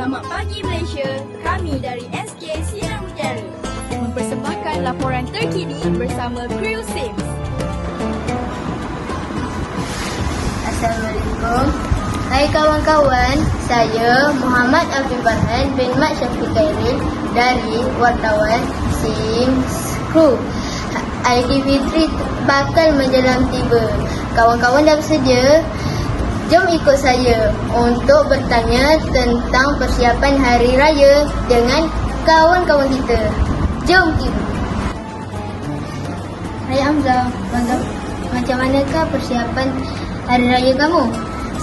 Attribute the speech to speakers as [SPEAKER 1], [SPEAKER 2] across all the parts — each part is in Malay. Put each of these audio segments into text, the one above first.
[SPEAKER 1] Selamat pagi Malaysia, kami dari SK Sinar Mutiara mempersembahkan laporan terkini bersama kru Sims.
[SPEAKER 2] Assalamualaikum. Hai kawan-kawan, saya Muhammad Abdul Bahan bin Mat Syafiq Khairil dari wartawan Sims Crew. Aidilfitri bakal menjelang tiba. Kawan-kawan dah bersedia? Jom ikut saya untuk bertanya tentang persiapan Hari Raya dengan kawan-kawan kita. Jom kita. Hai Hamzah, macam manakah persiapan Hari Raya kamu?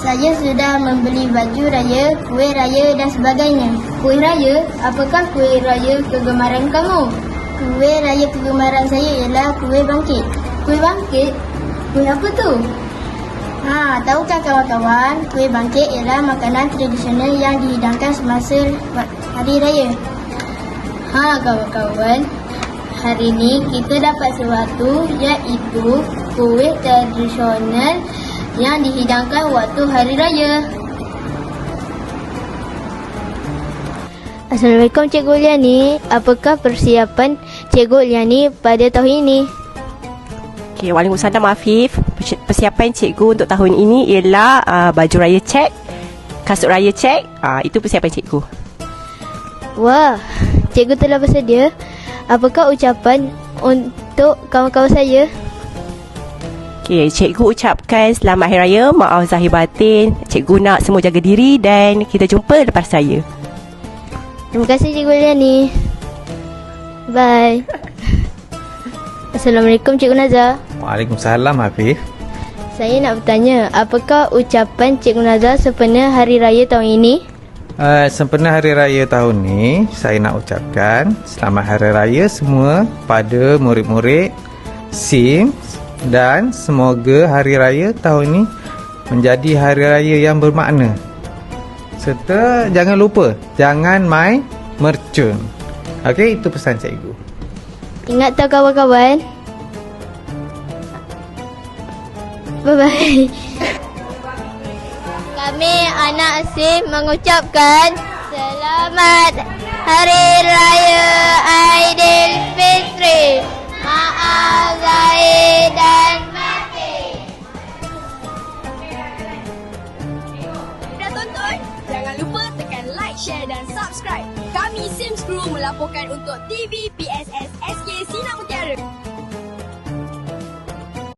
[SPEAKER 2] Saya sudah membeli baju raya, kuih raya dan sebagainya. Kuih raya? Apakah kuih raya kegemaran kamu? Kuih raya kegemaran saya ialah kuih bangkit. Kuih bangkit? Kuih apa tu? Tahukah kawan-kawan, kuih bangkit ialah makanan tradisional yang dihidangkan semasa Hari Raya. Kawan-kawan, hari ini kita dapat sesuatu iaitu kuih tradisional yang dihidangkan waktu Hari Raya. Assalamualaikum Cikgu Liani. Apakah persiapan Cikgu Liani pada tahun ini?
[SPEAKER 3] Okay, Waalaikumsalam Afif. Persiapan cikgu untuk tahun ini ialah baju raya cek, kasut raya cek. Itu persiapan cikgu.
[SPEAKER 2] Wah, cikgu telah bersedia. Apakah ucapan untuk kawan-kawan saya?
[SPEAKER 3] Okay, cikgu ucapkan selamat Hari Raya, maaf zahir batin. Cikgu nak semua jaga diri dan kita jumpa lepas raya.
[SPEAKER 2] Terima kasih Cikgu Liani. Bye. Assalamualaikum Cikgu Nazar.
[SPEAKER 4] Waalaikumsalam Afif.
[SPEAKER 2] Saya nak bertanya, apakah ucapan Cikgu Nazar sempena Hari Raya tahun ini?
[SPEAKER 4] Sempena Hari Raya tahun ni, saya nak ucapkan selamat Hari Raya semua pada murid-murid SIM dan semoga Hari Raya tahun ni menjadi Hari Raya yang bermakna. Serta jangan lupa, jangan main mercun. Okey, itu pesan cikgu.
[SPEAKER 2] Ingat tak kawan-kawan? Bye-bye. Kami anak SIM mengucapkan Selamat Hari Raya Aidilfitri. Maaf zahir dan batin.
[SPEAKER 1] Dah tonton? Jangan lupa tekan like, share dan subscribe. Kami Sims Crew melaporkan untuk TV PSS SK